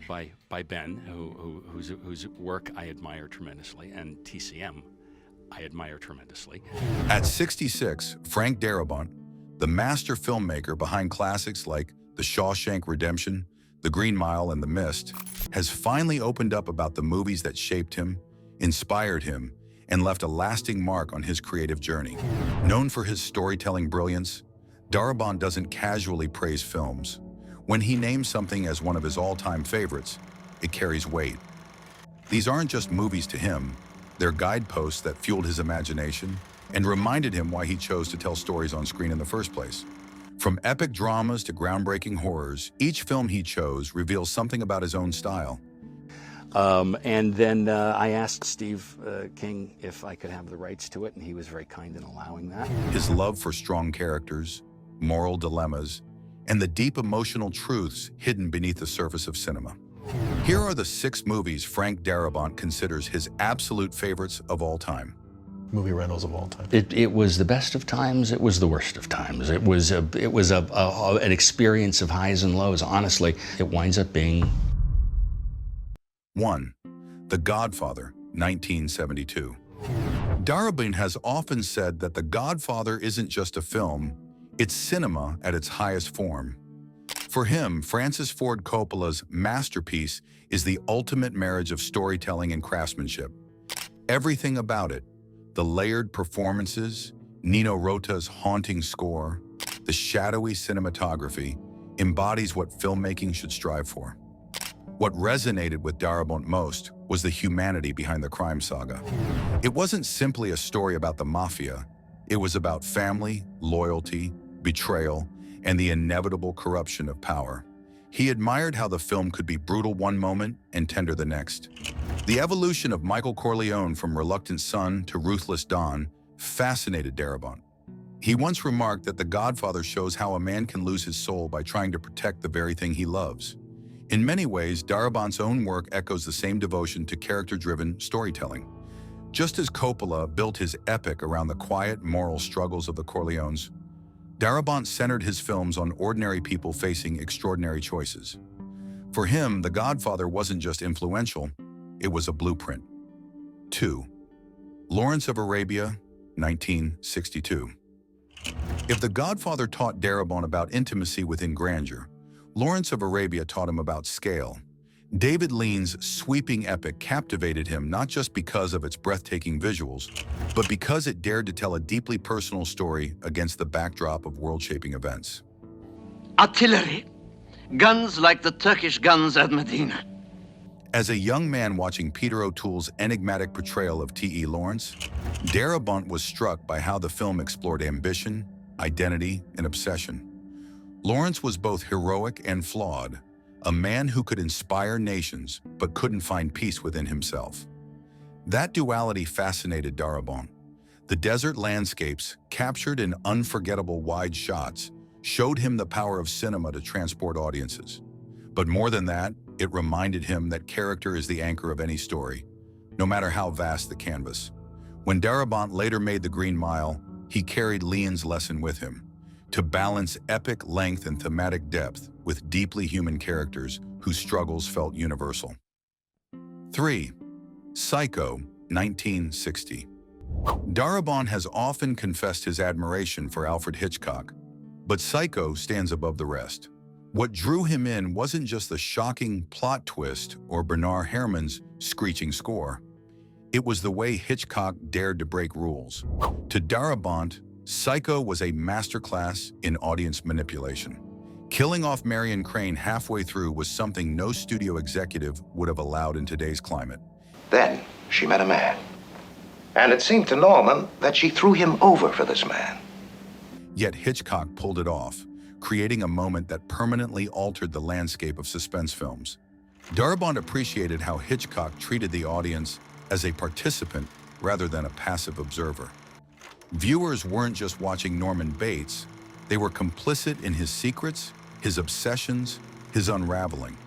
by Ben, whose work I admire tremendously, and TCM I admire tremendously. At 66, Frank Darabont, the master filmmaker behind classics like The Shawshank Redemption, The Green Mile, and The Mist, has finally opened up about the movies that shaped him, inspired him, and left a lasting mark on his creative journey. Known for his storytelling brilliance, Darabont doesn't casually praise films. When he names something as one of his all-time favorites, it carries weight. These aren't just movies to him, they're guideposts that fueled his imagination and reminded him why he chose to tell stories on screen in the first place. From epic dramas to groundbreaking horrors, each film he chose reveals something about his own style. And then I asked Steve King if I could have the rights to it, and he was very kind in allowing that. His love for strong characters, moral dilemmas, and the deep emotional truths hidden beneath the surface of cinema. Here are the 6 movies Frank Darabont considers his absolute favorites of all time. Movie rentals of all time. It was the best of times. It was the worst of times. It was an experience of highs and lows. Honestly, it winds up being 1. The Godfather, 1972. Darabont has often said that The Godfather isn't just a film, it's cinema at its highest form. For him, Francis Ford Coppola's masterpiece is the ultimate marriage of storytelling and craftsmanship. Everything about it, the layered performances, Nino Rota's haunting score, the shadowy cinematography, embodies what filmmaking should strive for. What resonated with Darabont most was the humanity behind the crime saga. It wasn't simply a story about the mafia, it was about family, loyalty, betrayal, and the inevitable corruption of power. He admired how the film could be brutal one moment and tender the next. The evolution of Michael Corleone from reluctant son to ruthless Don fascinated Darabont. He once remarked that The Godfather shows how a man can lose his soul by trying to protect the very thing he loves. In many ways, Darabont's own work echoes the same devotion to character-driven storytelling. Just as Coppola built his epic around the quiet moral struggles of the Corleones, Darabont centered his films on ordinary people facing extraordinary choices. For him, The Godfather wasn't just influential, it was a blueprint. 2. Lawrence of Arabia, 1962. If The Godfather taught Darabont about intimacy within grandeur, Lawrence of Arabia taught him about scale. David Lean's sweeping epic captivated him not just because of its breathtaking visuals, but because it dared to tell a deeply personal story against the backdrop of world-shaping events. Artillery. Guns like the Turkish guns at Medina. As a young man watching Peter O'Toole's enigmatic portrayal of T.E. Lawrence, Darabont was struck by how the film explored ambition, identity, and obsession. Lawrence was both heroic and flawed, a man who could inspire nations but couldn't find peace within himself. That duality fascinated Darabont. The desert landscapes, captured in unforgettable wide shots, showed him the power of cinema to transport audiences. But more than that, it reminded him that character is the anchor of any story, no matter how vast the canvas. When Darabont later made The Green Mile, he carried Lean's lesson with him, to balance epic length and thematic depth with deeply human characters whose struggles felt universal. 3. Psycho, 1960. Darabont has often confessed his admiration for Alfred Hitchcock, but Psycho stands above the rest. What drew him in wasn't just the shocking plot twist or Bernard Herrmann's screeching score. It was the way Hitchcock dared to break rules. To Darabont, Psycho was a masterclass in audience manipulation. Killing off Marion Crane halfway through was something no studio executive would have allowed in today's climate. Then she met a man, and it seemed to Norman that she threw him over for this man. Yet Hitchcock pulled it off, creating a moment that permanently altered the landscape of suspense films. Darabont appreciated how Hitchcock treated the audience as a participant rather than a passive observer. Viewers weren't just watching Norman Bates, they were complicit in his secrets, his obsessions, his unraveling.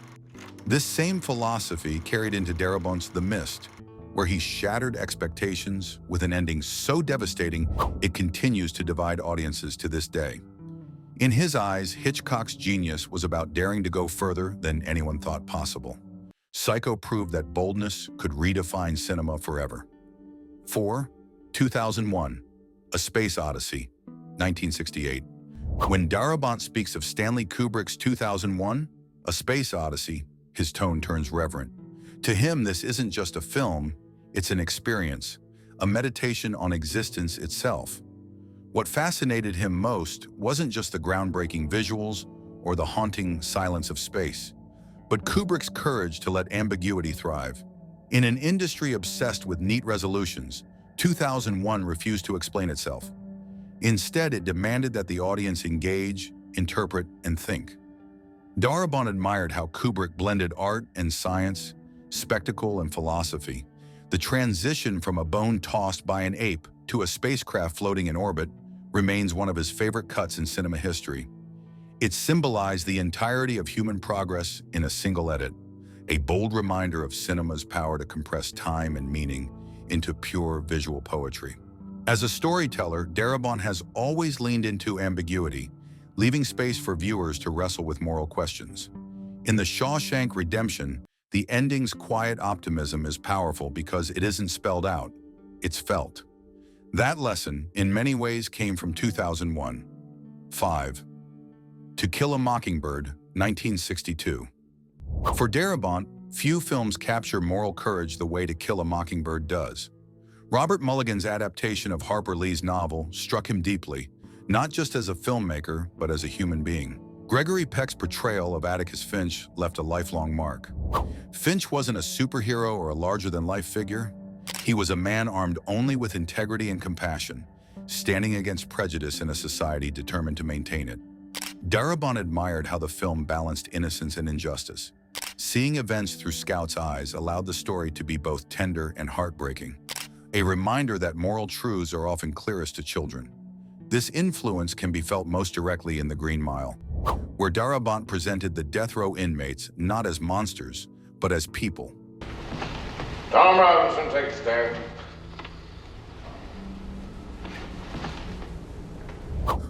This same philosophy carried into Darabont's The Mist, where he shattered expectations with an ending so devastating it continues to divide audiences to this day. In his eyes, Hitchcock's genius was about daring to go further than anyone thought possible. Psycho proved that boldness could redefine cinema forever. 4. 2001, A Space Odyssey, 1968. When Darabont speaks of Stanley Kubrick's 2001, A Space Odyssey, his tone turns reverent. To him, this isn't just a film, it's an experience, a meditation on existence itself. What fascinated him most wasn't just the groundbreaking visuals or the haunting silence of space, but Kubrick's courage to let ambiguity thrive. In an industry obsessed with neat resolutions, 2001 refused to explain itself. Instead, it demanded that the audience engage, interpret, and think. Darabont admired how Kubrick blended art and science, spectacle and philosophy. The transition from a bone tossed by an ape to a spacecraft floating in orbit remains one of his favorite cuts in cinema history. It symbolized the entirety of human progress in a single edit, a bold reminder of cinema's power to compress time and meaning into pure visual poetry. As a storyteller, Darabont has always leaned into ambiguity, leaving space for viewers to wrestle with moral questions. In The Shawshank Redemption, the ending's quiet optimism is powerful because it isn't spelled out, it's felt. That lesson, in many ways, came from 2001. 5. To Kill a Mockingbird, 1962. For Darabont, few films capture moral courage the way To Kill a Mockingbird does. Robert Mulligan's adaptation of Harper Lee's novel struck him deeply, not just as a filmmaker, but as a human being. Gregory Peck's portrayal of Atticus Finch left a lifelong mark. Finch wasn't a superhero or a larger-than-life figure. He was a man armed only with integrity and compassion, standing against prejudice in a society determined to maintain it. Darabont admired how the film balanced innocence and injustice. Seeing events through Scout's eyes allowed the story to be both tender and heartbreaking, a reminder that moral truths are often clearest to children. This influence can be felt most directly in The Green Mile, where Darabont presented the death row inmates not as monsters, but as people. Tom Robinson, take a stand.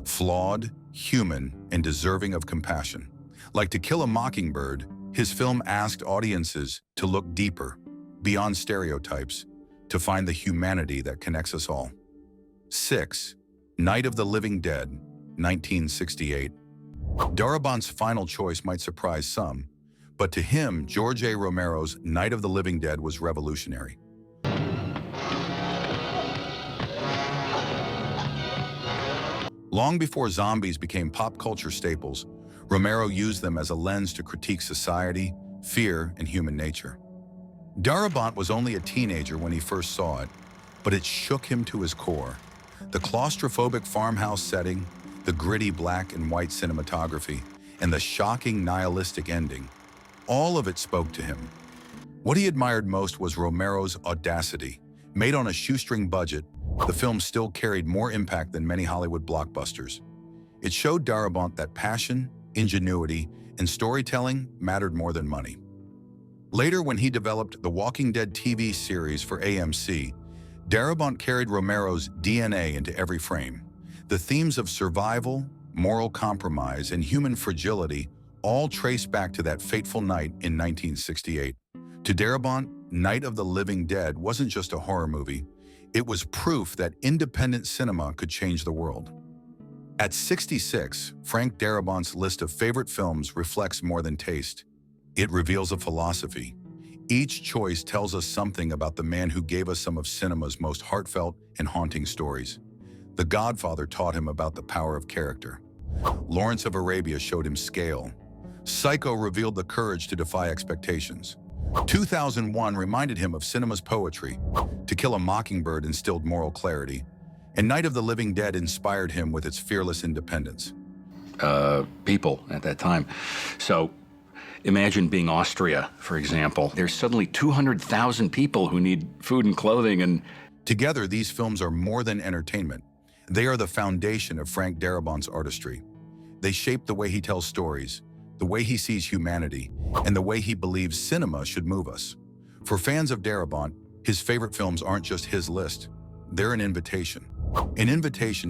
Flawed, human, and deserving of compassion. Like To Kill a Mockingbird, his film asked audiences to look deeper, beyond stereotypes, to find the humanity that connects us all. 6. Night of the Living Dead, 1968. Darabont's final choice might surprise some, but to him, George A. Romero's Night of the Living Dead was revolutionary. Long before zombies became pop culture staples, Romero used them as a lens to critique society, fear, and human nature. Darabont was only a teenager when he first saw it, but it shook him to his core. The claustrophobic farmhouse setting, the gritty black and white cinematography, and the shocking nihilistic ending, all of it spoke to him. What he admired most was Romero's audacity. Made on a shoestring budget, the film still carried more impact than many Hollywood blockbusters. It showed Darabont that passion, ingenuity, and storytelling mattered more than money. Later, when he developed the Walking Dead TV series for AMC, Darabont carried Romero's DNA into every frame. The themes of survival, moral compromise, and human fragility all trace back to that fateful night in 1968. To Darabont, Night of the Living Dead wasn't just a horror movie. It was proof that independent cinema could change the world. At 66, Frank Darabont's list of favorite films reflects more than taste. It reveals a philosophy. Each choice tells us something about the man who gave us some of cinema's most heartfelt and haunting stories. The Godfather taught him about the power of character. Lawrence of Arabia showed him scale. Psycho revealed the courage to defy expectations. 2001 reminded him of cinema's poetry. To Kill a Mockingbird instilled moral clarity. And Night of the Living Dead inspired him with its fearless independence. People at that time. So imagine being Austria, for example. There's suddenly 200,000 people who need food and clothing, and together, these films are more than entertainment. They are the foundation of Frank Darabont's artistry. They shape the way he tells stories, the way he sees humanity, and the way he believes cinema should move us. For fans of Darabont, his favorite films aren't just his list. They're an invitation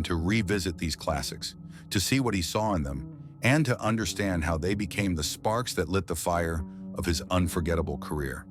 to revisit these classics, to see what he saw in them, and to understand how they became the sparks that lit the fire of his unforgettable career.